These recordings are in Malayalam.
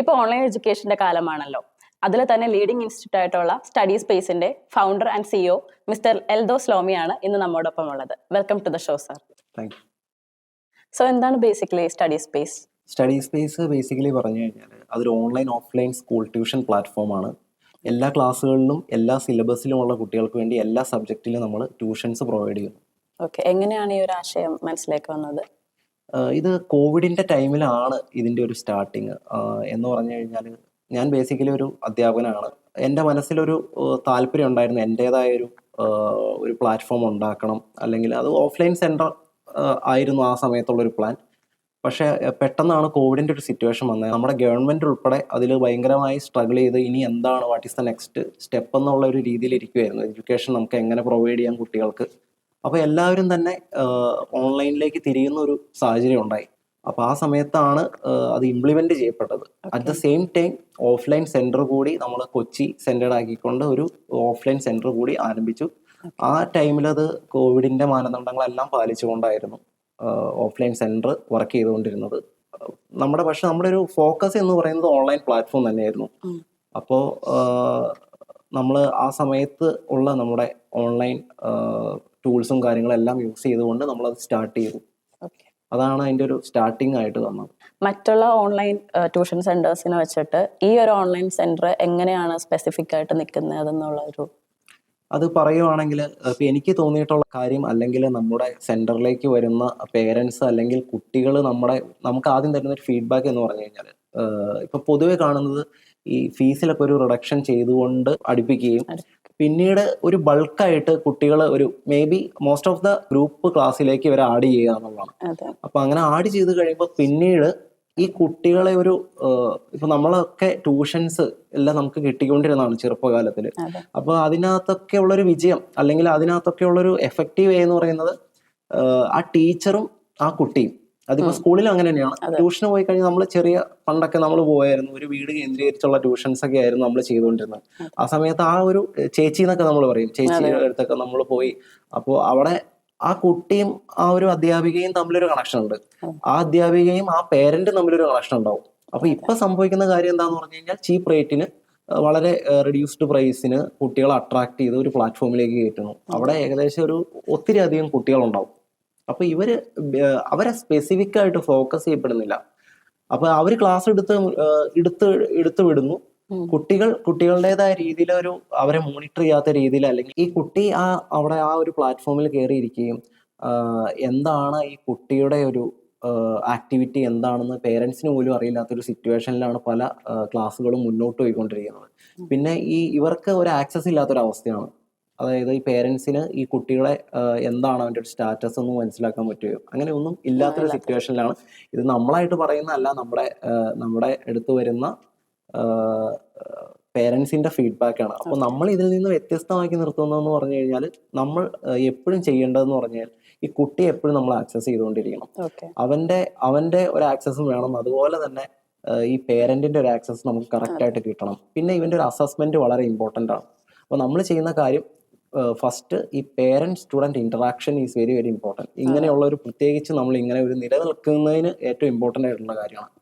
ഇപ്പോൾ ഓൺലൈൻ എഡ്യൂക്കേഷന്റെ കാലമാണല്ലോ. അതിൽ തന്നെ ലീഡിംഗ് ഇൻസ്റ്റിറ്റ്യൂട്ട് ആയിട്ടുള്ള സ്റ്റഡി സ്പേസിന്റെ founder and CEO mister Eldhose ലോമിയാണ് ഇന്ന് നമ്മോടൊപ്പം ഉള്ളത്. Welcome to the show sir. Thank you. So എന്താണ് basically study space? Study space basically പറഞ്ഞു കഴിഞ്ഞാൽ അതൊരു ഓൺലൈൻ ഓഫ്ലൈൻ സ്കൂൾ ട്യൂഷൻ പ്ലാറ്റ്ഫോമാണ്. എല്ലാ ക്ലാസ്സുകളിലും എല്ലാ സിലബസിലുമുള്ള കുട്ടികൾക്ക് വേണ്ടി എല്ലാ സബ്ജക്റ്റിലും നമ്മൾ ട്യൂഷൻസ് പ്രൊവൈഡ് ചെയ്യുന്നു. ഓക്കെ, എങ്ങനെയാണ് ഈ ഒരു ആശയം മനസ്സിലേക്ക് വന്നത്? ഇത് കോവിഡിൻ്റെ ടൈമിലാണ് ഇതിൻ്റെ ഒരു സ്റ്റാർട്ടിങ്. എന്ന് പറഞ്ഞു കഴിഞ്ഞാൽ ഞാൻ ബേസിക്കലി ഒരു അധ്യാപകനാണ്. എൻ്റെ മനസ്സിലൊരു താല്പര്യം ഉണ്ടായിരുന്നു, എൻ്റേതായൊരു ഒരു പ്ലാറ്റ്ഫോം ഉണ്ടാക്കണം, അല്ലെങ്കിൽ അത് ഓഫ്ലൈൻ സെൻറ്റർ ആയിരുന്നു ആ സമയത്തുള്ളൊരു പ്ലാൻ. പക്ഷേ പെട്ടെന്നാണ് കോവിഡിൻ്റെ ഒരു സിറ്റുവേഷൻ വന്നത്. നമ്മുടെ ഗവൺമെൻറ് ഉൾപ്പെടെ അതിൽ ഭയങ്കരമായി സ്ട്രഗിൾ ചെയ്ത് ഇനി എന്താണ്, what is the next step എന്നുള്ള ഒരു രീതിയിലിരിക്കുമായിരുന്നു. എഡ്യൂക്കേഷൻ നമുക്ക് എങ്ങനെ പ്രൊവൈഡ് ചെയ്യാം കുട്ടികൾക്ക്. അപ്പോൾ എല്ലാവരും തന്നെ ഓൺലൈനിലേക്ക് തിരിയുന്ന ഒരു സാഹചര്യം ഉണ്ടായി. അപ്പോൾ ആ സമയത്താണ് അത് ഇംപ്ലിമെൻ്റ് ചെയ്യപ്പെട്ടത്. At the same time offline centre കൂടി നമ്മൾ കൊച്ചി സെൻറ്റേഡ് ആക്കിക്കൊണ്ട് ഒരു ഓഫ്ലൈൻ സെൻറ്റർ കൂടി ആരംഭിച്ചു. ആ ടൈമിൽ അത് കോവിഡിൻ്റെ മാനദണ്ഡങ്ങളെല്ലാം പാലിച്ചുകൊണ്ടായിരുന്നു ഓഫ്ലൈൻ സെൻറ്റർ വർക്ക് ചെയ്തുകൊണ്ടിരുന്നത്. പക്ഷെ നമ്മുടെ ഒരു ഫോക്കസ് എന്ന് പറയുന്നത് ഓൺലൈൻ പ്ലാറ്റ്ഫോം തന്നെയായിരുന്നു. അപ്പോൾ നമ്മൾ ആ സമയത്ത് ഉള്ള നമ്മുടെ ഓൺലൈൻ ടൂൾസും കാര്യങ്ങളെല്ലാം യൂസ് ചെയ്തുകൊണ്ട് നമ്മളത് സ്റ്റാർട്ട് ചെയ്തു. അതാണ് അതിൻ്റെ ഒരു സ്റ്റാർട്ടിങ് ആയിട്ട് വന്നത്. മറ്റുള്ള ഓൺലൈൻ ട്യൂഷൻ സെന്റേഴ്സിനെ വെച്ചിട്ട് ഈ ഒരു ഓൺലൈൻ സെന്റർ എങ്ങനെയാണ് സ്പെസിഫിക് ആയിട്ട് നിൽക്കുന്നത് എന്നുള്ള ഒരു അത് പറയുവാണെങ്കിൽ ഇപ്പം എനിക്ക് തോന്നിയിട്ടുള്ള കാര്യം, അല്ലെങ്കിൽ നമ്മുടെ സെൻറ്ററിലേക്ക് വരുന്ന പേരൻസ് അല്ലെങ്കിൽ കുട്ടികൾ നമുക്ക് ആദ്യം തരുന്ന ഒരു ഫീഡ്ബാക്ക് എന്ന് പറഞ്ഞു കഴിഞ്ഞാൽ, ഇപ്പം പൊതുവെ കാണുന്നത് ഈ ഫീസിലൊക്കെ ഒരു റിഡക്ഷൻ ചെയ്തുകൊണ്ട് അടുപ്പിക്കുകയും പിന്നീട് ഒരു ബൾക്കായിട്ട് കുട്ടികൾ ഒരു may be most of the group ക്ലാസ്സിലേക്ക് ഇവർ ആഡ് ചെയ്യുക എന്നുള്ളതാണ്. അപ്പം അങ്ങനെ ആഡ് ചെയ്ത് കഴിയുമ്പോൾ പിന്നീട് ഈ കുട്ടികളെ ഒരു ഇപ്പൊ നമ്മളൊക്കെ ട്യൂഷൻസ് എല്ലാം നമുക്ക് കിട്ടിക്കൊണ്ടിരുന്നതാണ് ചെറുപ്പകാലത്തിൽ. അപ്പൊ അതിനകത്തൊക്കെ ഉള്ളൊരു വിജയം, അല്ലെങ്കിൽ അതിനകത്തൊക്കെ ഉള്ളൊരു എഫക്റ്റീവ് വേ എന്ന് പറയുന്നത് ആ ടീച്ചറും ആ കുട്ടിയും. അതിപ്പോ സ്കൂളിൽ അങ്ങനെ തന്നെയാണ്. ട്യൂഷന് പോയി കഴിഞ്ഞാൽ നമ്മൾ പണ്ടൊക്കെ നമ്മൾ പോയായിരുന്നു, ഒരു വീട് കേന്ദ്രീകരിച്ചുള്ള ട്യൂഷൻസ് ഒക്കെ ആയിരുന്നു നമ്മൾ ചെയ്തുകൊണ്ടിരുന്നത്. ആ സമയത്ത് ആ ഒരു ചേച്ചി എന്നൊക്കെ നമ്മൾ പറയും, ചേച്ചിയുടെ അടുത്തൊക്കെ നമ്മൾ പോയി. അപ്പോൾ അവിടെ ആ കുട്ടിയും ആ ഒരു അധ്യാപികയും തമ്മിലൊരു കണക്ഷൻ ഉണ്ട്. ആ അധ്യാപികയും ആ പേരന്റും തമ്മിലൊരു കണക്ഷൻ ഉണ്ടാവും. അപ്പൊ ഇപ്പൊ സംഭവിക്കുന്ന കാര്യം എന്താന്ന് പറഞ്ഞു കഴിഞ്ഞാൽ, ചീപ്പ് റേറ്റിന് വളരെ റെഡ്യൂസ്ഡ് പ്രൈസിന് കുട്ടികളെ അട്രാക്ട് ചെയ്ത് ഒരു പ്ലാറ്റ്ഫോമിലേക്ക് കയറ്റുന്നു. അവിടെ ഏകദേശം ഒത്തിരി അധികം കുട്ടികളുണ്ടാവും. അപ്പൊ അവരെ സ്പെസിഫിക് ആയിട്ട് ഫോക്കസ് ചെയ്യപ്പെടുന്നില്ല. അപ്പൊ അവര് ക്ലാസ് എടുത്ത് വിടുന്നു. കുട്ടികളുടേതായ രീതിയിൽ അവരെ മോണിറ്റർ ചെയ്യാത്ത രീതിയിൽ, അല്ലെങ്കിൽ ഈ കുട്ടി അവിടെ ആ ഒരു പ്ലാറ്റ്ഫോമിൽ കയറിയിരിക്കുകയും എന്താണ് ഈ കുട്ടിയുടെ ഒരു ആക്ടിവിറ്റി എന്താണെന്ന് പേരൻസിന് പോലും അറിയില്ലാത്തൊരു സിറ്റുവേഷനിലാണ് പല ക്ലാസ്സുകളും മുന്നോട്ട് പോയിക്കൊണ്ടിരിക്കുന്നത്. പിന്നെ ഇവർക്ക് ഒരു ആക്സസ് ഇല്ലാത്തൊരവസ്ഥയാണ്. അതായത് ഈ പേരൻസിന് ഈ കുട്ടികളെ എന്താണ് അവൻ്റെ ഒരു സ്റ്റാറ്റസ് എന്ന് മനസ്സിലാക്കാൻ പറ്റുകയോ അങ്ങനെ ഒന്നും ഇല്ലാത്തൊരു സിറ്റുവേഷനിലാണ്. ഇത് നമ്മളായിട്ട് പറയുന്നതല്ല, നമ്മുടെ അടുത്ത് വരുന്ന പേരൻസിന്റെ ഫീഡ്ബാക്കാണ്. അപ്പോൾ നമ്മൾ ഇതിൽ നിന്ന് വ്യത്യസ്തമാക്കി നിർത്തുന്നതെന്ന് പറഞ്ഞു കഴിഞ്ഞാൽ, നമ്മൾ എപ്പോഴും ചെയ്യേണ്ടതെന്ന് പറഞ്ഞാൽ ഈ കുട്ടിയെ എപ്പോഴും നമ്മൾ ആക്സസ് ചെയ്തുകൊണ്ടിരിക്കണം. അവന്റെ ഒരു ആക്സസും വേണം, അതുപോലെ തന്നെ ഈ പേരന്റിന്റെ ഒരു ആക്സസ് നമുക്ക് കറക്റ്റ് ആയിട്ട് കിട്ടണം. പിന്നെ ഇവന്റെ ഒരു അസസ്മെന്റ് വളരെ ഇമ്പോർട്ടൻ്റ് ആണ്. അപ്പോൾ നമ്മൾ ചെയ്യുന്ന കാര്യം ഫസ്റ്റ് ഈ parent student interaction is very very important. ഇങ്ങനെയുള്ള പ്രത്യേകിച്ച് നമ്മൾ ഇങ്ങനെ ഒരു നിലനിൽക്കുന്നതിന് ഏറ്റവും ഇമ്പോർട്ടൻ്റ് ആയിട്ടുള്ള കാര്യമാണ്.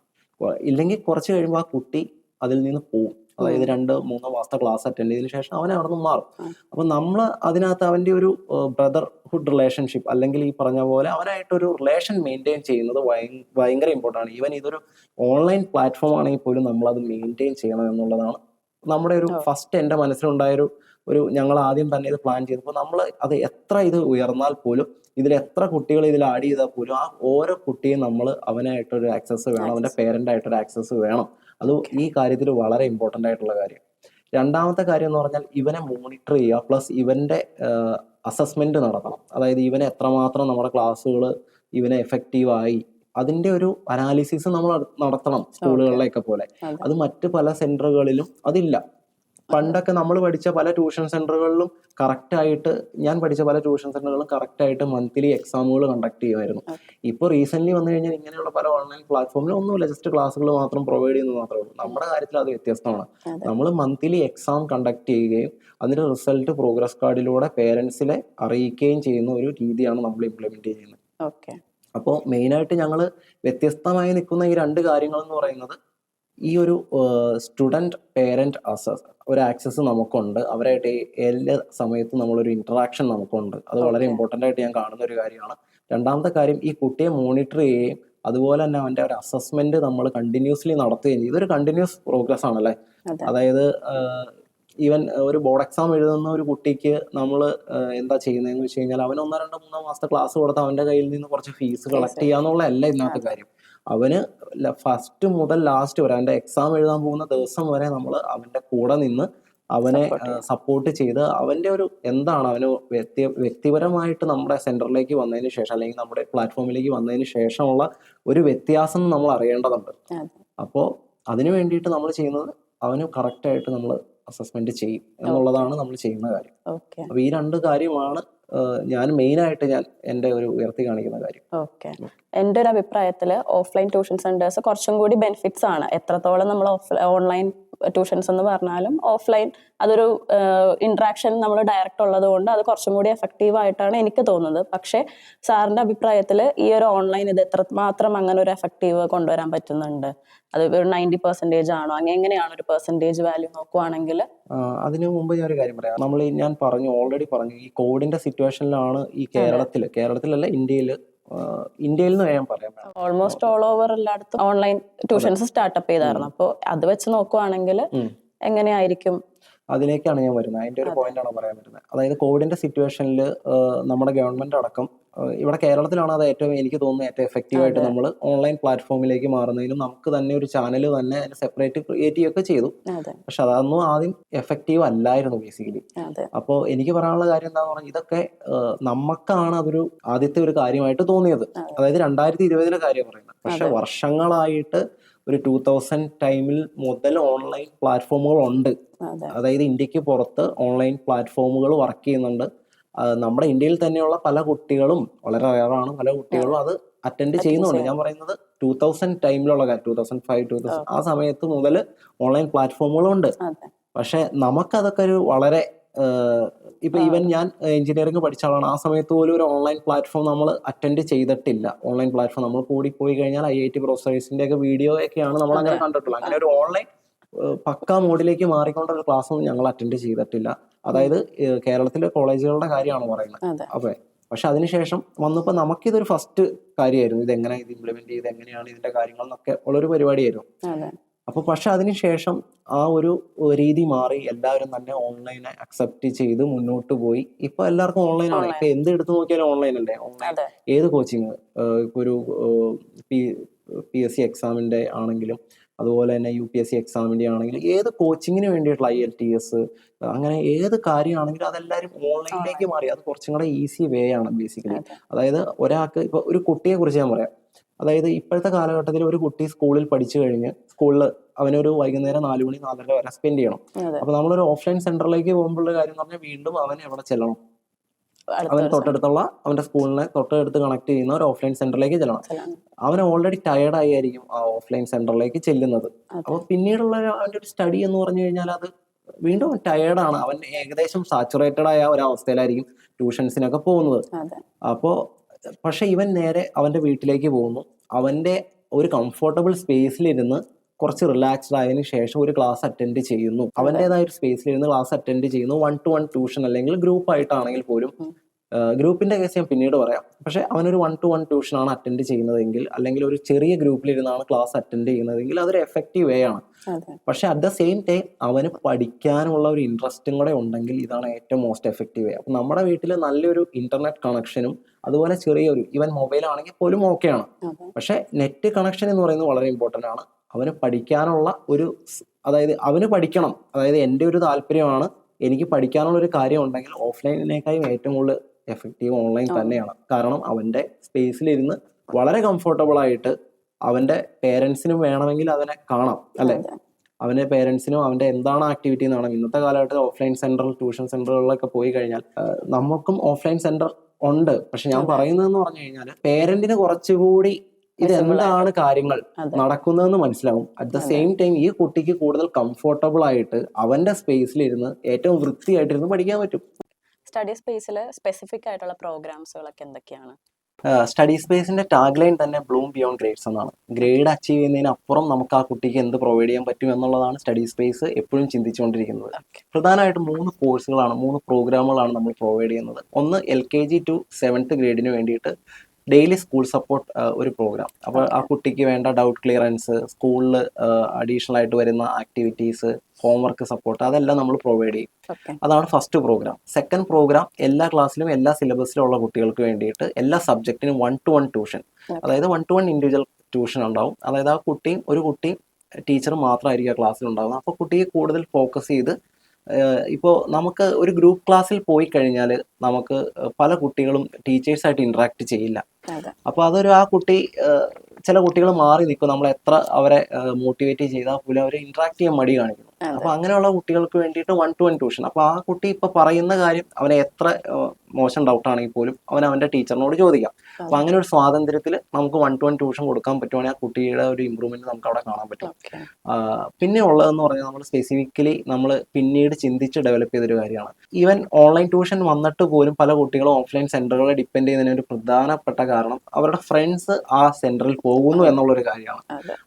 ഇല്ലെങ്കിൽ കുറച്ച് കഴിയുമ്പോൾ ആ കുട്ടി അതിൽ നിന്ന് പോവും. അതായത് 2-3 മാസത്തെ ക്ലാസ് അറ്റൻഡ് ചെയ്തതിനു ശേഷം അവൻ അവിടെ നിന്ന് മാറും. അപ്പൊ നമ്മൾ അതിനകത്ത് അവന്റെ ഒരു ബ്രദർഹുഡ് റിലേഷൻഷിപ്പ്, അല്ലെങ്കിൽ ഈ പറഞ്ഞ പോലെ അവനായിട്ടൊരു റിലേഷൻ മെയിൻറ്റെയിൻ ചെയ്യുന്നത് ഭയങ്കര ഇമ്പോർട്ടൻ്റ് ആണ്. ഈവൻ ഇതൊരു ഓൺലൈൻ പ്ലാറ്റ്ഫോം ആണെങ്കിൽ പോലും നമ്മൾ അത് മെയിൻറ്റെയിൻ ചെയ്യണം എന്നുള്ളതാണ് നമ്മുടെ ഒരു ഫസ്റ്റ് എൻ്റെ മനസ്സിലുണ്ടായൊരു ഞങ്ങൾ ആദ്യം തന്നെ ഇത് പ്ലാൻ ചെയ്തപ്പോൾ നമ്മൾ അത് എത്ര ഇത് ഉയർന്നാൽ പോലും, ഇതിൽ എത്ര കുട്ടികൾ ഇതിൽ ആഡ് ചെയ്താൽ പോലും ആ ഓരോ കുട്ടിയും നമ്മൾ അവനായിട്ടൊരു ആക്സസ് വേണം, അവൻ്റെ പേരൻ്റ് ആയിട്ടൊരു ആക്സസ് വേണം. അത് ഈ കാര്യത്തിൽ വളരെ ഇമ്പോർട്ടൻ്റ് ആയിട്ടുള്ള കാര്യം. രണ്ടാമത്തെ കാര്യം എന്ന് പറഞ്ഞാൽ ഇവനെ മോണിറ്റർ ചെയ്യുക, പ്ലസ് ഇവൻ്റെ അസസ്മെന്റ് നടത്തണം. അതായത് ഇവനെ എത്രമാത്രം നമ്മുടെ ക്ലാസ്സുകൾ ഇവനെ എഫക്റ്റീവായി അതിൻ്റെ ഒരു അനാലിസിസ് നമ്മൾ നടത്തണം, സ്കൂളുകളിലെയൊക്കെ പോലെ. അത് മറ്റ് പല സെന്ററുകളിലും അതില്ല. പണ്ടൊക്കെ നമ്മൾ പഠിച്ച പല ട്യൂഷൻ സെന്ററുകളിലും ഞാൻ പഠിച്ച പല ട്യൂഷൻ സെന്ററുകളും കറക്റ്റായിട്ട് മന്ത്ലി എക്സാമുകൾ കണ്ടക്ട് ചെയ്യുമായിരുന്നു. ഇപ്പോൾ റീസെന്റ് വന്നു കഴിഞ്ഞാൽ ഇങ്ങനെയുള്ള പല ഓൺലൈൻ പ്ലാറ്റ്ഫോമിലും ഒന്നുമില്ല, ജസ്റ്റ് ക്ലാസ്സുകൾ മാത്രം പ്രൊവൈഡ് ചെയ്യുന്നത് മാത്രമേ ഉള്ളൂ. നമ്മുടെ കാര്യത്തിൽ അത് വ്യത്യസ്തമാണ്. നമ്മൾ മന്ത്ലി എക്സാം കണ്ടക്ട് ചെയ്യുകയും അതിന്റെ റിസൾട്ട് പ്രോഗ്രസ് കാർഡിലൂടെ പേരൻസിനെ അറിയിക്കുകയും ചെയ്യുന്ന ഒരു രീതിയാണ് നമ്മൾ ഇംപ്ലിമെന്റ് ചെയ്യുന്നത്. അപ്പോൾ മെയിനായിട്ട് ഞങ്ങൾ വ്യത്യസ്തമായി നിൽക്കുന്ന ഈ 2 കാര്യങ്ങൾ എന്ന് പറയുന്നത്, ഈ ഒരു സ്റ്റുഡൻറ് പേരൻറ് ഒരു ആക്സസ് നമുക്കുണ്ട്. അവരായിട്ട് എല്ലാ സമയത്തും നമ്മളൊരു ഇന്ററാക്ഷൻ നമുക്കുണ്ട്. അത് വളരെ ഇമ്പോർട്ടൻ്റ് ആയിട്ട് ഞാൻ കാണുന്ന ഒരു കാര്യമാണ്. രണ്ടാമത്തെ കാര്യം, ഈ കുട്ടിയെ മോണിറ്റർ ചെയ്യുകയും അതുപോലെ തന്നെ അവൻ്റെ ഒരു അസസ്മെന്റ് നമ്മൾ കണ്ടിന്യൂസ്ലി നടത്തുകയും ചെയ്യും. ഇതൊരു കണ്ടിന്യൂസ് പ്രോഗ്രസ് ആണല്ലേ. അതായത് ഈവൻ ഒരു ബോർഡ് എക്സാം എഴുതുന്ന ഒരു കുട്ടിക്ക് നമ്മൾ എന്താ ചെയ്യുന്നതെന്ന് വെച്ച് കഴിഞ്ഞാൽ അവൻ 1, 2, 3 മാസത്തെ ക്ലാസ് കൊടുത്ത് അവൻ്റെ കയ്യിൽ നിന്ന് കുറച്ച് ഫീസ് കളക്ട് ചെയ്യാന്നുള്ളതല്ല ഇതിനകത്ത് കാര്യം. അവന് ഫസ്റ്റ് മുതൽ ലാസ്റ്റ് വരെ അവൻ്റെ എക്സാം എഴുതാൻ പോകുന്ന ദിവസം വരെ നമ്മൾ അവൻ്റെ കൂടെ നിന്ന് അവനെ സപ്പോർട്ട് ചെയ്ത് അവൻ്റെ ഒരു എന്താണ് അവന് വ്യക്തിപരമായിട്ട് നമ്മുടെ സെന്ററിലേക്ക് വന്നതിന് ശേഷം അല്ലെങ്കിൽ നമ്മുടെ പ്ലാറ്റ്ഫോമിലേക്ക് വന്നതിന് ശേഷമുള്ള ഒരു വ്യത്യാസം നമ്മൾ അറിയേണ്ടതുണ്ട്. അപ്പോൾ അതിനു വേണ്ടിയിട്ട് നമ്മൾ ചെയ്യുന്നത് അവന് കറക്റ്റായിട്ട് നമ്മൾ അസസ്മെന്റ് ചെയ്യും എന്നുള്ളതാണ് നമ്മൾ ചെയ്യുന്ന കാര്യം. അപ്പൊ ഈ 2 കാര്യമാണ് ഞാൻ മെയിനായിട്ട് എൻ്റെ ഒരു ഉയർത്തി കാണിക്കുന്ന കാര്യം. എൻ്റെ ഒരു അഭിപ്രായത്തിൽ ഓഫ്ലൈൻ ട്യൂഷൻ സെന്റേഴ്സ് കുറച്ചും കൂടി ബെനിഫിറ്റ്സ് ആണ്. എത്രത്തോളം നമ്മൾ ഓൺലൈൻ ട്യൂഷൻസ് എന്ന് പറഞ്ഞാലും ഓഫ്ലൈൻ അതൊരു ഇന്ററാക്ഷൻ നമ്മൾ ഡയറക്റ്റ് ഉള്ളത് കൊണ്ട് അത് കുറച്ചും കൂടി എഫക്റ്റീവ് ആയിട്ടാണ് എനിക്ക് തോന്നുന്നത്. പക്ഷേ സാറിന്റെ അഭിപ്രായത്തിൽ ഈ ഒരു ഓൺലൈൻ ഇത് എത്രമാത്രം അങ്ങനെ ഒരു എഫക്റ്റീവ് കൊണ്ടുവരാൻ പറ്റുന്നുണ്ട്? അത് ഒരു 90% ആണോ? എങ്ങനെയാണ് ഒരു പെർസെൻറ്റേജ് വാല്യൂ നോക്കുവാണെങ്കിൽ? അതിനു മുമ്പ് ഞാൻ ഒരു കാര്യം പറയാം. ഞാൻ ഓൾറെഡി പറഞ്ഞു ഈ കോവിഡിന്റെ സിറ്റുവേഷനിലാണ് ഈ കേരളത്തിലല്ല ഇന്ത്യയിൽ നിന്ന് ഞാൻ പറയാം, ഓൾമോസ്റ്റ് ഓൾ ഓവർ എല്ലായിടത്തും ഓൺലൈൻ ട്യൂഷൻസ് സ്റ്റാർട്ടപ്പ് ചെയ്തായിരുന്നു. അപ്പോൾ അത് വെച്ച് നോക്കുവാണെങ്കിൽ എങ്ങനെയായിരിക്കും? അതിലേക്കാണ് ഞാൻ വരുന്നത്. അതിന്റെ ഒരു പോയിന്റാണ് പറയാൻ വരുന്നത്. അതായത് കോവിഡിന്റെ സിറ്റുവേഷനിൽ നമ്മുടെ ഗവൺമെന്റ് അടക്കം ഇവിടെ കേരളത്തിലാണ് അത് എനിക്ക് തോന്നുന്നത് ഏറ്റവും എഫക്റ്റീവായിട്ട് നമ്മൾ ഓൺലൈൻ പ്ലാറ്റ്ഫോമിലേക്ക് മാറുന്നതിനും നമുക്ക് തന്നെ ഒരു ചാനൽ തന്നെ സെപ്പറേറ്റ് ക്രിയേറ്റ് ചെയ്യുകയൊക്കെ ചെയ്തു. പക്ഷെ അതൊന്നും ആദ്യം എഫക്റ്റീവ് അല്ലായിരുന്നു ബേസിക്കലി. അപ്പോൾ എനിക്ക് പറയാനുള്ള കാര്യം എന്താന്ന് പറഞ്ഞാൽ ഇതൊക്കെ നമുക്കാണ് അതൊരു ആദ്യത്തെ ഒരു കാര്യമായിട്ട് തോന്നിയത്. അതായത് 2020 കാര്യം പറയുന്നത്. പക്ഷെ വർഷങ്ങളായിട്ട് ഒരു 2000 ടൈമിൽ മുതൽ ഓൺലൈൻ പ്ലാറ്റ്ഫോമുകൾ ഉണ്ട്. അതായത് ഇന്ത്യക്ക് പുറത്ത് ഓൺലൈൻ പ്ലാറ്റ്ഫോമുകൾ വർക്ക് ചെയ്യുന്നുണ്ട്. നമ്മുടെ ഇന്ത്യയിൽ തന്നെയുള്ള പല കുട്ടികളും, വളരെ റയറാണ്, പല കുട്ടികളും അത് അറ്റൻഡ് ചെയ്യുന്നുണ്ട്. ഞാൻ പറയുന്നത് 2000 ടൈമിലുള്ള കാര്യം, 2005, 2000 ആ സമയത്ത് മുതൽ ഓൺലൈൻ പ്ലാറ്റ്ഫോമുകളുണ്ട്. പക്ഷെ നമുക്കതൊക്കെ ഒരു വളരെ ഇപ്പൊ ഈവൻ ഞാൻ എഞ്ചിനീയറിംഗ് പഠിച്ച ആളാണ്. ആ സമയത്ത് പോലും ഒരു ഓൺലൈൻ പ്ലാറ്റ്ഫോം നമ്മൾ അറ്റൻഡ് ചെയ്തിട്ടില്ല. ഓൺലൈൻ പ്ലാറ്റ്ഫോം നമ്മൾ പോയി കഴിഞ്ഞാൽ IIT പ്രൊഫസേഴ്സിന്റെ ഒക്കെ വീഡിയോ ഒക്കെയാണ് നമ്മൾ അങ്ങനെ കണ്ടിട്ടുള്ളത്. അങ്ങനെ ഒരു ഓൺലൈൻ പക്കാ മോഡിലേക്ക് മാറിക്കൊണ്ടൊരു ക്ലാസ് ഒന്നും ഞങ്ങൾ അറ്റൻഡ് ചെയ്തിട്ടില്ല. അതായത് കേരളത്തിലെ കോളേജുകളുടെ കാര്യമാണ് പറയുന്നത്. പക്ഷെ അതിനുശേഷം വന്നപ്പോൾ നമുക്കിതൊരു ഫസ്റ്റ് കാര്യമായിരുന്നു. ഇതെങ്ങനെ ഇത് ഇംപ്ലിമെന്റ് ചെയ്ത് എങ്ങനെയാണ് ഇതിന്റെ കാര്യങ്ങൾ എന്നൊക്കെ ഉള്ളൊരു പരിപാടിയായിരുന്നു. പക്ഷെ അതിനുശേഷം ആ ഒരു രീതി മാറി എല്ലാവരും തന്നെ ഓൺലൈനെ അക്സെപ്റ്റ് ചെയ്ത് മുന്നോട്ട് പോയി. ഇപ്പൊ എല്ലാവർക്കും ഓൺലൈനാണ്. ഇപ്പൊ എന്ത് എടുത്തു നോക്കിയാലും ഓൺലൈൻ അല്ലേ. ഓൺലൈൻ ഏത് കോച്ചിങ്, ഇപ്പൊ ഒരു PSC എക്സാമിന്റെ ആണെങ്കിലും അതുപോലെ തന്നെ UPSC എക്സാമിന്റെ ആണെങ്കിലും ഏത് കോച്ചിങ്ങിന് വേണ്ടിയിട്ടുള്ള IELTS അങ്ങനെ ഏത് കാര്യമാണെങ്കിലും അതെല്ലാവരും ഓൺലൈനിലേക്ക് മാറി. അത് കുറച്ചും കൂടെ ഈസി വേ ആണ് ബേസിക്കലി. അതായത് ഒരാൾക്ക് ഇപ്പൊ ഒരു കുട്ടിയെ കുറിച്ച് ഞാൻ പറയാം. അതായത് ഇപ്പോഴത്തെ കാലഘട്ടത്തിൽ ഒരു കുട്ടി സ്കൂളിൽ പഠിച്ചു കഴിഞ്ഞ് സ്കൂളിൽ അവനൊരു വൈകുന്നേരം 4 മണി 4:30 വരെ സ്പെൻഡ് ചെയ്യണം. അപ്പൊ നമ്മളൊരു ഓഫ്ലൈൻ സെന്ററിലേക്ക് പോകുമ്പോഴുള്ള കാര്യം എന്ന് പറഞ്ഞാൽ വീണ്ടും അവൻ എവിടെ ചെല്ലണം? അവൻ തൊട്ടടുത്തുള്ള അവന്റെ സ്കൂളിനെ തൊട്ടടുത്ത് കണക്ട് ചെയ്യുന്ന ഒരു ഓഫ്ലൈൻ സെന്ററിലേക്ക് ചെല്ലണം. അവൻ ഓൾറെഡി ടയേർഡ് ആയിരിക്കും ആ ഓഫ്ലൈൻ സെന്ററിലേക്ക് ചെല്ലുന്നത്. അപ്പൊ പിന്നീടുള്ള അവന്റെ ഒരു സ്റ്റഡി എന്ന് പറഞ്ഞു കഴിഞ്ഞാൽ അത് വീണ്ടും ടയേർഡാണ്. അവൻ ഏകദേശം സാച്ചുറേറ്റഡ് ആയ ഒരവസ്ഥയിലായിരിക്കും ട്യൂഷൻസിനൊക്കെ പോകുന്നത്. പക്ഷെ ഇവൻ നേരെ അവന്റെ വീട്ടിലേക്ക് പോകുന്നു. അവന്റെ ഒരു കംഫർട്ടബിൾ സ്പേസിലിരുന്ന് കുറച്ച് റിലാക്സ്ഡ് ആയതിനു ശേഷം ഒരു ക്ലാസ് അറ്റൻഡ് ചെയ്യുന്നു. അവൻ്റെതായ ഒരു സ്പേസിലിരുന്ന് ക്ലാസ് അറ്റൻഡ് ചെയ്യുന്നു. 1-to-1 ട്യൂഷൻ അല്ലെങ്കിൽ ഗ്രൂപ്പ് ആയിട്ടാണെങ്കിൽ പോലും, ഗ്രൂപ്പിന്റെ കേസ് ഞാൻ പിന്നീട് പറയാം. പക്ഷെ അവനൊരു 1-to-1 ട്യൂഷനാണ് അറ്റൻഡ് ചെയ്യുന്നതെങ്കിൽ അല്ലെങ്കിൽ ഒരു ചെറിയ ഗ്രൂപ്പിലിരുന്നാണ് ക്ലാസ് അറ്റൻഡ് ചെയ്യുന്നതെങ്കിൽ അതൊരു എഫക്റ്റീവ് വേ ആണ്. പക്ഷെ അറ്റ് ദ സെയിം ടൈം അവന് പഠിക്കാനുള്ള ഒരു ഇൻട്രസ്റ്റും കൂടെ ഉണ്ടെങ്കിൽ ഇതാണ് ഏറ്റവും മോസ്റ്റ് എഫക്റ്റീവ് വേ. അപ്പൊ നമ്മുടെ വീട്ടിൽ നല്ലൊരു ഇന്റർനെറ്റ് കണക്ഷനും അതുപോലെ ചെറിയൊരു ഈവൻ മൊബൈൽ ആണെങ്കിൽ പോലും ഓക്കെയാണ്. പക്ഷെ നെറ്റ് കണക്ഷൻ എന്ന് പറയുന്നത് വളരെ ഇമ്പോർട്ടൻ്റ് ആണ്. അവന് പഠിക്കാനുള്ള ഒരു, അതായത് അവന് പഠിക്കണം. അതായത് എൻ്റെ ഒരു താല്പര്യമാണ്, എനിക്ക് പഠിക്കാനുള്ള ഒരു കാര്യം ഉണ്ടെങ്കിൽ ഓഫ്ലൈനിനേക്കാളും ഏറ്റവും കൂടുതൽ എഫക്റ്റീവ് ഓൺലൈൻ തന്നെയാണ്. കാരണം അവൻ്റെ സ്പേസിലിരുന്ന് വളരെ കംഫർട്ടബിൾ ആയിട്ട് അവൻ്റെ പേരൻസിനും വേണമെങ്കിൽ അതിനെ കാണാം അല്ലെ. അവൻ്റെ പേരൻസിനും അവൻ്റെ എന്താണ് ആക്ടിവിറ്റി എന്നാണ്. ഇന്നത്തെ കാലഘട്ടത്തിൽ ഓഫ്ലൈൻ സെന്റർ, ട്യൂഷൻ സെന്ററുകളിലൊക്കെ പോയി കഴിഞ്ഞാൽ നമുക്കും ഓഫ്ലൈൻ സെന്റർ ഉണ്ട്. പക്ഷെ ഞാൻ പറയുന്നതെന്ന് പറഞ്ഞു കഴിഞ്ഞാൽ പേരന്റിന് കുറച്ചുകൂടി ഇതെന്താണ് കാര്യങ്ങൾ നടക്കുന്നതെന്ന് മനസ്സിലാവും. അറ്റ് ദ സെയിം ടൈം ഈ കുട്ടിക്ക് കൂടുതൽ കംഫർട്ടബിൾ ആയിട്ട് അവന്റെ സ്പേസിലിരുന്ന് ഏറ്റവും വൃത്തിയായിട്ടിരുന്ന് പഠിക്കാൻ പറ്റും. സ്റ്റഡി സ്പേസിൽ സ്പെസിഫിക് ആയിട്ടുള്ള പ്രോഗ്രാംസുകളൊക്കെ എന്തൊക്കെയാണ്? സ്റ്റഡി സ്പേസിന്റെ ടാഗ് ലൈൻ തന്നെ ബ്ലൂം ബിയോണ്ട് ഗ്രേഡ്സ് എന്നാണ്. ഗ്രേഡ് അച്ചീവ് ചെയ്യുന്നതിനപ്പുറം നമുക്ക് ആ കുട്ടിക്ക് എന്ത് പ്രൊവൈഡ് ചെയ്യാൻ പറ്റും എന്നുള്ളതാണ് സ്റ്റഡി സ്പേസ് എപ്പോഴും ചിന്തിച്ചുകൊണ്ടിരിക്കുന്നത്. പ്രധാനമായിട്ടും 3 കോഴ്സുകളാണ്, 3 പ്രോഗ്രാമുകളാണ് നമ്മൾ പ്രൊവൈഡ് ചെയ്യുന്നത്. ഒന്ന് LKG to 7th ഗ്രേഡിന് വേണ്ടിയിട്ട് ഡെയിലി സ്കൂൾ സപ്പോർട്ട് ഒരു പ്രോഗ്രാം. അപ്പോൾ ആ കുട്ടിക്ക് വേണ്ട ഡൗട്ട് ക്ലിയറൻസ്, സ്കൂളിൽ അഡീഷണൽ ആയിട്ട് വരുന്ന ആക്ടിവിറ്റീസ്, ഹോംവർക്ക് സപ്പോർട്ട്, അതെല്ലാം നമ്മൾ പ്രൊവൈഡ് ചെയ്യും. അതാണ് ഫസ്റ്റ് പ്രോഗ്രാം. സെക്കൻഡ് പ്രോഗ്രാം എല്ലാ ക്ലാസ്സിലും എല്ലാ സിലബസിലും ഉള്ള കുട്ടികൾക്ക് വേണ്ടിയിട്ട് എല്ലാ സബ്ജക്റ്റിനും 1-to-1 ട്യൂഷൻ, അതായത് 1-to-1 ഇൻഡിവിജ്വൽ ട്യൂഷൻ ഉണ്ടാവും. അതായത് ആ ഒരു കുട്ടിയും ടീച്ചറും മാത്രമായിരിക്കും ആ ക്ലാസ്സിൽ ഉണ്ടാകുന്നത്. അപ്പോൾ കുട്ടിയെ കൂടുതൽ ഫോക്കസ് ചെയ്ത് ഇപ്പോൾ നമുക്ക് ഒരു ഗ്രൂപ്പ് ക്ലാസ്സിൽ പോയി കഴിഞ്ഞാൽ നമുക്ക് പല കുട്ടികളും ടീച്ചേഴ്സായിട്ട് ഇൻട്രാക്ട് ചെയ്യില്ല. അപ്പോൾ ആ കുട്ടി ചില കുട്ടികൾ മാറി നിൽക്കും, നമ്മൾ എത്ര അവരെ മോട്ടിവേറ്റ് ചെയ്താൽ പോലും അവർ ഇൻട്രാക്ട് ചെയ്യാൻ മടി കാണിക്കുന്നു. അപ്പോൾ അങ്ങനെയുള്ള കുട്ടികൾക്ക് വേണ്ടിയിട്ട് 1-to-1 ട്യൂഷൻ. അപ്പോൾ ആ കുട്ടി ഇപ്പോൾ പറയുന്ന കാര്യം അവനെ എത്ര മോശം ഡൗട്ടാണെങ്കിൽ പോലും അവൻ്റെ ടീച്ചറിനോട് ചോദിക്കാം. അപ്പോൾ അങ്ങനെ ഒരു സ്വാതന്ത്ര്യത്തിൽ നമുക്ക് 1-to-1 ട്യൂഷൻ കൊടുക്കാൻ പറ്റുവാണെങ്കിൽ ആ കുട്ടിയുടെ ഒരു ഇമ്പ്രൂവ്മെന്റ് നമുക്ക് അവിടെ കാണാൻ പറ്റും. പിന്നെ ഉള്ളതെന്ന് പറഞ്ഞാൽ നമ്മൾ സ്പെസിഫിക്കലി നമ്മൾ പിന്നീട് ചിന്തിച്ച് ഡെവലപ്പ് ചെയ്തൊരു കാര്യമാണ്. ഈവൻ ഓൺലൈൻ ട്യൂഷൻ വന്നിട്ട് പോലും പല കുട്ടികളും ഓഫ്ലൈൻ സെന്ററുകളെ ഡിപ്പെൻഡ് ചെയ്യുന്നതിന് ഒരു പ്രധാനപ്പെട്ട കാരണം അവരുടെ ഫ്രണ്ട്സ് ആ സെന്ററിൽ പോകുന്നു എന്നുള്ളൊരു കാര്യമാണ്.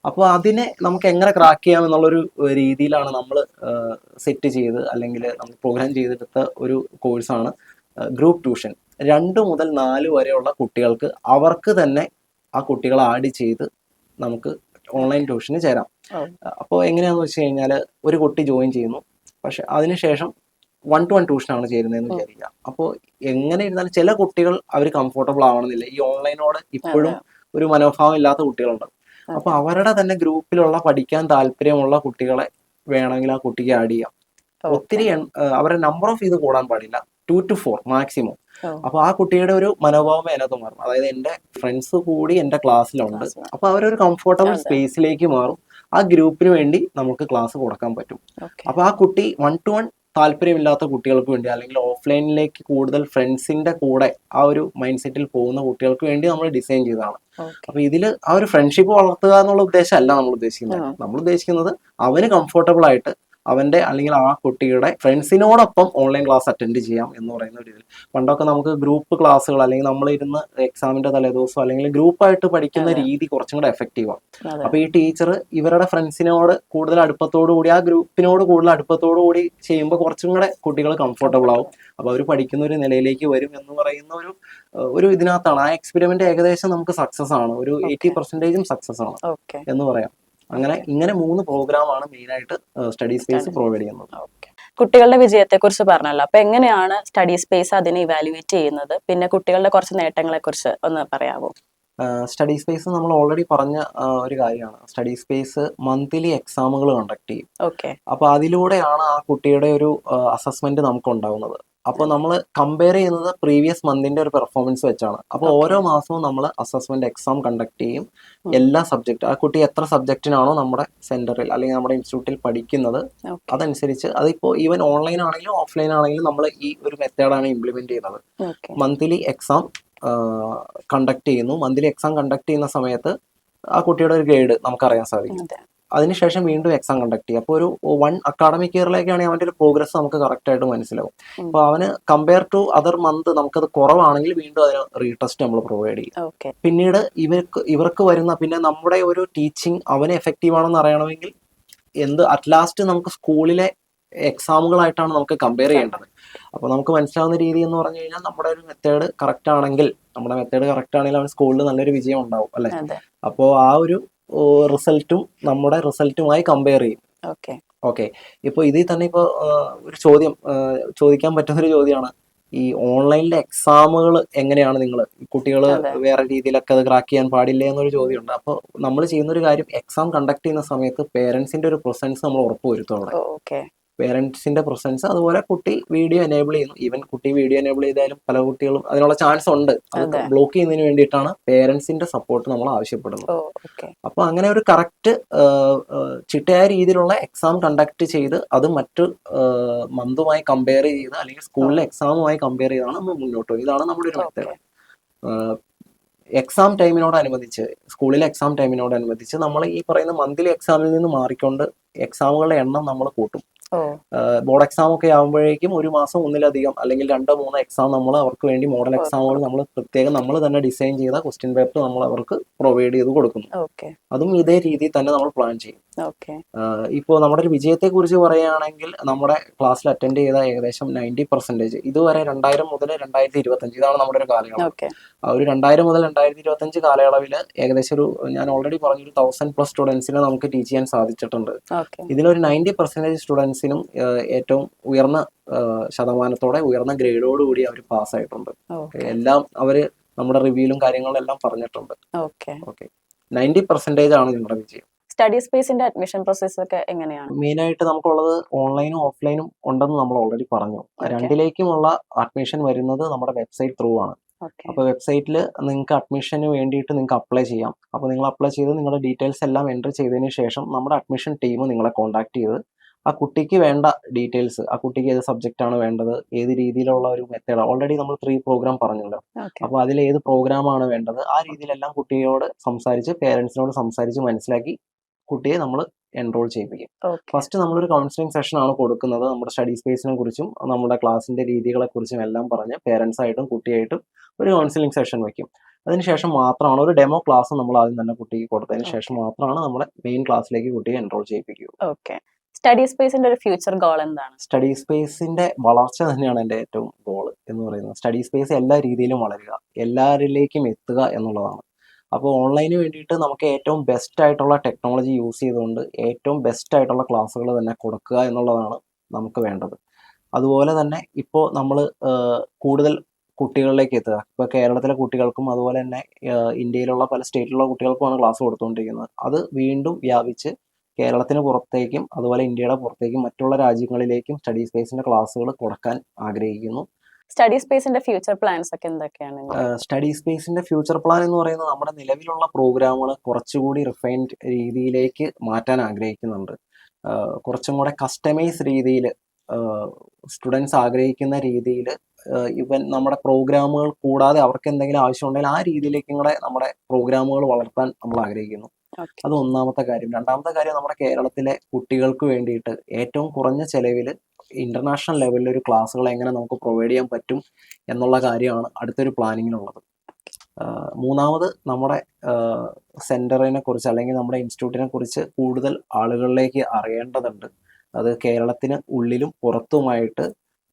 അപ്പോൾ അതിനെ നമുക്ക് എങ്ങനെ ക്രാക്ക് ചെയ്യാം എന്നുള്ളൊരു രീതിയിലാണ് നമ്മൾ സെറ്റ് ചെയ്ത് അല്ലെങ്കിൽ നമ്മൾ പ്രോഗ്രാം ചെയ്തെടുത്ത ഒരു കോഴ്സാണ് ഗ്രൂപ്പ് ട്യൂഷൻ. 2 മുതൽ 4 വരെയുള്ള കുട്ടികൾക്ക് അവർക്ക് തന്നെ ആ കുട്ടികളെ ആഡ് ചെയ്ത് നമുക്ക് ഓൺലൈൻ ട്യൂഷന് ചേരാം. അപ്പോൾ എങ്ങനെയാണെന്ന് വെച്ച് കഴിഞ്ഞാൽ ഒരു കുട്ടി ജോയിൻ ചെയ്യുന്നു, പക്ഷെ അതിനുശേഷം 1-to-1 ട്യൂഷനാണ് ചേരുന്നതെന്ന് വിചാരിക്കുക. അപ്പോൾ എങ്ങനെ ഇരുന്നാലും ചില കുട്ടികൾ അവർ കംഫർട്ടബിൾ ആവണമെന്നില്ല. ഈ ഓൺലൈനോട് ഇപ്പോഴും ഒരു മനോഭാവം ഇല്ലാത്ത കുട്ടികളുണ്ട്. അപ്പോൾ അവരുടെ തന്നെ ഗ്രൂപ്പിലുള്ള പഠിക്കാൻ താല്പര്യമുള്ള കുട്ടികളെ വേണമെങ്കിൽ ആ കുട്ടിക്ക് ആഡ് ചെയ്യാം. ഒത്തിരി അവരുടെ നമ്പർ ഓഫ് ഇത് കൂടാൻ പാടില്ല, 2 to 4 മാക്സിമം. അപ്പൊ ആ കുട്ടിയുടെ ഒരു മനോഭാവം അതിനകത്ത് മാറും. അതായത് എന്റെ ഫ്രണ്ട്സ് കൂടി എന്റെ ക്ലാസ്സിലുണ്ട്, അപ്പൊ അവരൊരു കംഫർട്ടബിൾ സ്പേസിലേക്ക് മാറും. ആ ഗ്രൂപ്പിന് വേണ്ടി നമുക്ക് ക്ലാസ് കൊടുക്കാൻ പറ്റും. അപ്പൊ ആ കുട്ടി 1-to-1 താല്പര്യമില്ലാത്ത കുട്ടികൾക്ക് വേണ്ടി അല്ലെങ്കിൽ ഓഫ്ലൈനിലേക്ക് കൂടുതൽ ഫ്രണ്ട്സിന്റെ കൂടെ ആ ഒരു മൈൻഡ് സെറ്റിൽ പോകുന്ന കുട്ടികൾക്ക് വേണ്ടി നമ്മൾ ഡിസൈൻ ചെയ്തതാണ്. അപ്പൊ ഇതിൽ ആ ഒരു ഫ്രണ്ട്ഷിപ്പ് വളർത്തുക എന്നുള്ള ഉദ്ദേശമല്ല നമ്മൾ ഉദ്ദേശിക്കുന്നത്. നമ്മൾ ഉദ്ദേശിക്കുന്നത് അവന് കംഫർട്ടബിൾ ആയിട്ട് അവന്റെ അല്ലെങ്കിൽ ആ കുട്ടിയുടെ ഫ്രണ്ട്സിനോടൊപ്പം ഓൺലൈൻ ക്ലാസ് അറ്റൻഡ് ചെയ്യാം എന്ന് പറയുന്ന ഒരു ഇതിൽ. പണ്ടൊക്കെ നമുക്ക് ഗ്രൂപ്പ് ക്ലാസ്സുകൾ അല്ലെങ്കിൽ നമ്മൾ ഇരുന്ന് എക്സാമിന്റെ തലേദിവസം അല്ലെങ്കിൽ ഗ്രൂപ്പായിട്ട് പഠിക്കുന്ന രീതി കുറച്ചും കൂടെ എഫക്റ്റീവാണ്. അപ്പൊ ഈ ടീച്ചർ ഇവരുടെ ഫ്രണ്ട്സിനോട് കൂടുതൽ അടുപ്പത്തോടു കൂടി ആ ഗ്രൂപ്പിനോട് കൂടുതൽ അടുപ്പത്തോടു കൂടി ചെയ്യുമ്പോൾ കുറച്ചും കൂടെ കുട്ടികൾ കംഫർട്ടബിൾ ആവും. അപ്പൊ അവർ പഠിക്കുന്ന ഒരു നിലയിലേക്ക് വരും എന്ന് പറയുന്ന ഒരു ഇതിനകത്താണ് ആ എക്സ്പെരിമെന്റ് ഏകദേശം നമുക്ക് സക്സസ് ആണ്. ഒരു 80% സക്സസ് ആണ് എന്ന് പറയാം. ഇങ്ങനെ 3 പ്രോഗ്രാമാണ് മെയിനായിട്ട് സ്റ്റഡി സ്പേസ് പ്രൊവൈഡ് ചെയ്യുന്നത്. കുട്ടികളുടെ വിജയത്തെ കുറിച്ച് പറഞ്ഞല്ലോ, അപ്പൊ എങ്ങനെയാണ് സ്റ്റഡി സ്പേസ് അതിനെ ഇവാലുവേറ്റ് ചെയ്യുന്നത്? പിന്നെ കുട്ടികളുടെ കുറച്ച് നേട്ടങ്ങളെ കുറിച്ച് ഒന്ന് പറയാമോ? സ്റ്റഡി സ്പേസ് നമ്മൾ ഓൾറെഡി പറഞ്ഞ ഒരു കാര്യമാണ്. സ്റ്റഡി സ്പേസ് മന്ത്ലി എക്സാമുകൾ കണ്ടക്ട് ചെയ്യും. അപ്പൊ അതിലൂടെയാണ് ആ കുട്ടിയുടെ ഒരു അസസ്മെന്റ് നമുക്ക് ഉണ്ടാവുന്നത്. അപ്പോൾ നമ്മൾ കമ്പയർ ചെയ്യുന്നത് പ്രീവിയസ് മന്തിന്റെ ഒരു പെർഫോമൻസ് വെച്ചാണ്. അപ്പോൾ ഓരോ മാസവും നമ്മൾ അസസ്മെന്റ് എക്സാം കണ്ടക്ട് ചെയ്യും. എല്ലാ സബ്ജക്റ്റ്, ആ കുട്ടി എത്ര സബ്ജക്റ്റിനാണോ നമ്മുടെ സെന്ററിൽ അല്ലെങ്കിൽ നമ്മുടെ ഇൻസ്റ്റിറ്റ്യൂട്ടിൽ പഠിക്കുന്നത് അതനുസരിച്ച്, അതിപ്പോൾ ഈവൻ ഓൺലൈൻ ആണെങ്കിലും ഓഫ്ലൈൻ ആണെങ്കിലും നമ്മൾ ഈ ഒരു മെത്തേഡാണ് ഇംപ്ലിമെന്റ് ചെയ്യുന്നത്. മന്ത്ലി എക്സാം കണ്ടക്ട് ചെയ്യുന്നു. മന്ത്ലി എക്സാം കണ്ടക്ട് ചെയ്യുന്ന സമയത്ത് ആ കുട്ടിയുടെ ഒരു ഗ്രേഡ് നമുക്കറിയാൻ സാധിക്കും. അതിനുശേഷം വീണ്ടും എക്സാം കണ്ടക്ട് ചെയ്യും. അപ്പോൾ ഒരു 1 അക്കാഡമിക് ഇയറിലേക്കാണെങ്കിൽ അവൻ്റെ ഒരു പ്രോഗ്രസ് നമുക്ക് കറക്റ്റ് ആയിട്ട് മനസ്സിലാവും. അപ്പോൾ അവന് കമ്പയർ ടു അതർ മന്ത് നമുക്കത് കുറവാണെങ്കിൽ വീണ്ടും അതിന് റീടെസ്റ്റ് നമ്മൾ പ്രൊവൈഡ് ചെയ്യും. പിന്നീട് ഇവർക്ക് വരുന്ന പിന്നെ നമ്മുടെ ഒരു ടീച്ചിങ് അവന് എഫക്റ്റീവ് ആണെന്ന് അറിയണമെങ്കിൽ അറ്റ് ലാസ്റ്റ് നമുക്ക് സ്കൂളിലെ എക്സാമുകളായിട്ടാണ് നമുക്ക് കമ്പയർ ചെയ്യേണ്ടത്. അപ്പോൾ നമുക്ക് മനസ്സിലാവുന്ന രീതി എന്ന് പറഞ്ഞു കഴിഞ്ഞാൽ നമ്മുടെ ഒരു മെത്തേഡ് കറക്റ്റ് ആണെങ്കിൽ അവൻ സ്കൂളിൽ നല്ലൊരു വിജയം ഉണ്ടാവും അല്ലെ. അപ്പോൾ ആ ഒരു റിസൾട്ടും നമ്മുടെ റിസൾട്ടുമായി കമ്പയർ ചെയ്യും. ഓക്കെ, ഇപ്പോൾ ഇതിൽ തന്നെ ഇപ്പോൾ ഒരു ചോദിക്കാൻ പറ്റുന്നൊരു ചോദ്യമാണ്, ഈ ഓൺലൈനിലെ എക്സാമുകൾ എങ്ങനെയാണ് കുട്ടികൾ വേറെ രീതിയിലൊക്കെ അത് ക്രാക്ക് ചെയ്യാൻ പാടില്ല എന്നൊരു ചോദ്യമുണ്ട്. അപ്പോൾ നമ്മൾ ചെയ്യുന്നൊരു കാര്യം, എക്സാം കണ്ടക്ട് ചെയ്യുന്ന സമയത്ത് പേരൻസിന്റെ ഒരു പ്രസൻസ് നമ്മൾ ഉറപ്പുവരുത്തും. പേരൻസിന്റെ പ്രസൻസ്, അതുപോലെ കുട്ടി വീഡിയോ എനേബിൾ ചെയ്യുന്നു. ഈവൻ കുട്ടി വീഡിയോ എനേബിൾ ചെയ്താലും പല കുട്ടികളും അതിനുള്ള ചാൻസ് ഉണ്ട്. അത് ബ്ലോക്ക് ചെയ്യുന്നതിന് വേണ്ടിയിട്ടാണ് പേരൻസിന്റെ സപ്പോർട്ട് നമ്മൾ ആവശ്യപ്പെടുന്നത്. അപ്പൊ അങ്ങനെ ഒരു കറക്റ്റ് ചിട്ടയായ രീതിയിലുള്ള എക്സാം കണ്ടക്ട് ചെയ്ത് അത് മറ്റു മന്തുമായി കമ്പയർ ചെയ്ത് അല്ലെങ്കിൽ സ്കൂളിലെ എക്സാമുമായി കമ്പയർ ചെയ്താണ് നമ്മൾ മുന്നോട്ട് പോകുന്നത്. ഇതാണ് നമ്മുടെ ഒരു മെത്തേഡ്. എക്സാം ടൈമിനോടനുബന്ധിച്ച്, സ്കൂളിലെ എക്സാം ടൈമിനോടനുബന്ധിച്ച് നമ്മൾ ഈ പറയുന്ന മന്ത്ലി എക്സാമിൽ നിന്ന് മാറിക്കൊണ്ട് എക്സാമുകളുടെ എണ്ണം നമ്മൾ കൂട്ടും. ഓ ബോർഡ് എക്സാം ഒക്കെ ആകുമ്പോഴേക്കും ഒരു മാസം ഒന്നിലധികം അല്ലെങ്കിൽ 2-3 എക്സാം നമ്മൾ അവർക്ക് വേണ്ടി മോഡൽ എക്സാമുകൾ നമ്മൾ പ്രത്യേകം നമ്മൾ തന്നെ ഡിസൈൻ ചെയ്ത ക്വസ്റ്റ്യൻ പേപ്പർ നമ്മൾ അവർക്ക് പ്രൊവൈഡ് ചെയ്ത് കൊടുക്കുന്നു. ഓക്കെ അതും ഇതേ രീതിയിൽ തന്നെ നമ്മൾ പ്ലാൻ ചെയ്യും. ഓക്കെ ഇപ്പോൾ നമ്മുടെ ഒരു വിജയത്തെ കുറിച്ച് പറയുകയാണെങ്കിൽ നമ്മുടെ ക്ലാസ്സിൽ അറ്റൻഡ് ചെയ്ത ഏകദേശം 90% ഇതുവരെ 2000 മുതൽ 2025 ഇതാണ് നമ്മുടെ ഒരു കാലയളവ്. ഓക്കെ ആ ഒരു 2000 മുതൽ 2025 കാലയളവിൽ ഏകദേശം ഒരു ഞാൻ ഓൾറെഡി പറഞ്ഞൊരു 1000+ സ്റ്റുഡൻസിനെ നമുക്ക് ടീച്ച് ചെയ്യാൻ സാധിച്ചിട്ടുണ്ട്. ഓക്കെ ഇതിലൊരു 90% സ്റ്റുഡൻസിനും ഏറ്റവും ഉയർന്ന ശതമാനത്തോടെ ഉയർന്ന ഗ്രേഡോടുകൂടി അവർ പാസ്സായിട്ടുണ്ട്. എല്ലാം അവർ നമ്മുടെ റിവ്യൂലും കാര്യങ്ങളും എല്ലാം പറഞ്ഞിട്ടുണ്ട്. ഓക്കെ ഓക്കെ 90% ആണ് നിങ്ങളുടെ വിജയം. സ്റ്റഡി സ്പേസിന്റെ അഡ്മിഷൻ പ്രോസസ് ഒക്കെ എങ്ങനെയാണ്? മെയിനായിട്ട് നമുക്കുള്ളത് ഓൺലൈനും ഓഫ്ലൈനും ഉണ്ടെന്ന് നമ്മൾ ഓൾറെഡി പറഞ്ഞു. രണ്ടിലേക്കുമുള്ള അഡ്മിഷൻ വരുന്നത് നമ്മുടെ വെബ്സൈറ്റ് ത്രൂ ആണ്. അപ്പോൾ വെബ്സൈറ്റിൽ നിങ്ങൾക്ക് അഡ്മിഷന് വേണ്ടിയിട്ട് നിങ്ങൾക്ക് അപ്ലൈ ചെയ്യാം. അപ്പോൾ നിങ്ങൾ അപ്ലൈ ചെയ്ത് നിങ്ങളുടെ ഡീറ്റെയിൽസ് എല്ലാം എൻ്റർ ചെയ്തതിന് ശേഷം നമ്മുടെ അഡ്മിഷൻ ടീം നിങ്ങളെ കോൺടാക്ട് ചെയ്ത് ആ കുട്ടിക്ക് വേണ്ട ഡീറ്റെയിൽസ്, ആ കുട്ടിക്ക് ഏത് സബ്ജക്റ്റാണ് വേണ്ടത്, ഏത് രീതിയിലുള്ള ഒരു മെത്തേഡ്, ഓൾറെഡി നമ്മൾ 3 പ്രോഗ്രാം പറഞ്ഞല്ലോ. അപ്പോൾ അതിൽ ഏത് പ്രോഗ്രാമാണ് വേണ്ടത് ആ രീതിയിലെല്ലാം കുട്ടിയോട് സംസാരിച്ച് പേരൻസിനോട് സംസാരിച്ച് മനസ്സിലാക്കി കുട്ടിയെ നമ്മൾ എൻറോൾ ചെയ്യിപ്പിക്കും. ഫസ്റ്റ് നമ്മളൊരു കൗൺസിലിംഗ് സെഷൻ ആണ് കൊടുക്കുന്നത്. നമ്മുടെ സ്റ്റഡി സ്പേസിനെ കുറിച്ചും നമ്മുടെ ക്ലാസ്സിന്റെ രീതികളെ കുറിച്ചും എല്ലാം പറഞ്ഞ് പേരൻസ് ആയിട്ടും കുട്ടിയായിട്ടും ഒരു കൗൺസിലിംഗ് സെഷൻ വെക്കും. അതിനുശേഷം മാത്രമാണ് ഒരു ഡെമോ ക്ലാസ് നമ്മൾ ആദ്യം തന്നെ കുട്ടിക്ക് കൊടുത്തതിന് ശേഷം മാത്രമാണ് നമ്മുടെ മെയിൻ ക്ലാസ്സിലേക്ക് കുട്ടിയെ എൻറോൾ ചെയ്യിപ്പിക്കുക. ഓക്കെ സ്റ്റഡി സ്പേസിന്റെ ഒരു ഫ്യൂച്ചർ ഗോൾ എന്താണ്? സ്റ്റഡി സ്പേസിന്റെ വളർച്ച തന്നെയാണ് എൻ്റെ ഏറ്റവും ഗോൾ എന്ന് പറയുന്നത്. സ്റ്റഡി സ്പേസ് എല്ലാ രീതിയിലും വളരുക, എല്ലാവരിലേക്കും എത്തുക എന്നുള്ളതാണ്. അപ്പോൾ ഓൺലൈന് വേണ്ടിയിട്ട് നമുക്ക് ഏറ്റവും ബെസ്റ്റ് ആയിട്ടുള്ള ടെക്നോളജി യൂസ് ചെയ്തുകൊണ്ട് ഏറ്റവും ബെസ്റ്റ് ആയിട്ടുള്ള ക്ലാസ്സുകൾ തന്നെ കൊടുക്കുക എന്നുള്ളതാണ് നമുക്ക് വേണ്ടത്. അതുപോലെ തന്നെ ഇപ്പോൾ നമ്മൾ കൂടുതൽ കുട്ടികളിലേക്ക് എത്തുക. ഇപ്പോൾ കേരളത്തിലെ കുട്ടികൾക്കും അതുപോലെ തന്നെ ഇന്ത്യയിലുള്ള പല സ്റ്റേറ്റിലുള്ള കുട്ടികൾക്കുമാണ് ക്ലാസ് കൊടുത്തുകൊണ്ടിരിക്കുന്നത്. അത് വീണ്ടും വ്യാപിച്ച് കേരളത്തിന് പുറത്തേക്കും അതുപോലെ ഇന്ത്യയുടെ പുറത്തേക്കും മറ്റുള്ള രാജ്യങ്ങളിലേക്കും സ്റ്റഡി സ്പേസിന്റെ ക്ലാസ്സുകൾ കൊടുക്കാൻ ആഗ്രഹിക്കുന്നു. സ്റ്റഡി സ്പേസിന്റെ ഫ്യൂച്ചർ പ്ലാൻസ് ഒക്കെ എന്തൊക്കെയാണ്? സ്റ്റഡി സ്പേസിന്റെ ഫ്യൂച്ചർ പ്ലാൻ എന്ന് പറയുന്നത് നമ്മുടെ നിലവിലുള്ള പ്രോഗ്രാമുകൾ കുറച്ചുകൂടി റിഫൈൻഡ് രീതിയിലേക്ക് മാറ്റാൻ ആഗ്രഹിക്കുന്നുണ്ട്. കുറച്ചും കൂടെ കസ്റ്റമൈസ് രീതിയിൽ സ്റ്റുഡൻസ് ആഗ്രഹിക്കുന്ന രീതിയിൽ ഇവൻ നമ്മുടെ പ്രോഗ്രാമുകൾ കൂടാതെ അവർക്ക് എന്തെങ്കിലും ആവശ്യമുണ്ടെങ്കിൽ ആ രീതിയിലേക്കും കൂടെ നമ്മുടെ പ്രോഗ്രാമുകൾ വളർത്താൻ നമ്മൾ ആഗ്രഹിക്കുന്നു. അത് ഒന്നാമത്തെ കാര്യം. രണ്ടാമത്തെ കാര്യം നമ്മുടെ കേരളത്തിലെ കുട്ടികൾക്ക് വേണ്ടിയിട്ട് ഏറ്റവും കുറഞ്ഞ ചെലവിൽ ഇന്റർനാഷണൽ ലെവലിൽ ഒരു ക്ലാസ്സുകൾ എങ്ങനെ നമുക്ക് പ്രൊവൈഡ് ചെയ്യാൻ പറ്റും എന്നുള്ള കാര്യമാണ് അടുത്തൊരു പ്ലാനിങ്ങിലുള്ളത്. മൂന്നാമത് നമ്മുടെ സെന്ററിനെ കുറിച്ച് അല്ലെങ്കിൽ നമ്മുടെ ഇൻസ്റ്റിറ്റ്യൂട്ടിനെ കുറിച്ച് കൂടുതൽ ആളുകളിലേക്ക് അറിയേണ്ടതുണ്ട്. അത് കേരളത്തിന് ഉള്ളിലും പുറത്തുമായിട്ട്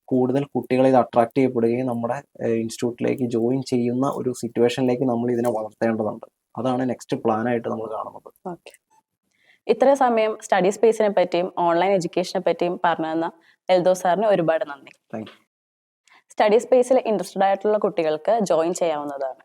കൂടുതൽ കുട്ടികളെ ഇത് അട്രാക്ട് ചെയ്യപ്പെടുകയും നമ്മുടെ ഇൻസ്റ്റിറ്റ്യൂട്ടിലേക്ക് ജോയിൻ ചെയ്യുന്ന ഒരു സിറ്റുവേഷനിലേക്ക് നമ്മൾ ഇതിനെ വളർത്തേണ്ടതുണ്ട്. അതാണ് നെക്സ്റ്റ് പ്ലാനായിട്ട് നമ്മൾ കാണുന്നത്. ഇത്ര സമയം സ്റ്റഡി സ്പേസിനെ പറ്റിയും ഓൺലൈൻ എഡ്യൂക്കേഷനെ പറ്റിയും പറഞ്ഞു തന്ന എൽദോസ് സാറിന് ഒരുപാട് നന്ദി. Thank you. സ്റ്റഡി സ്പേസിൽ ഇൻട്രസ്റ്റഡ് ആയിട്ടുള്ള കുട്ടികൾക്ക് ജോയിൻ ചെയ്യാവുന്നതാണ്.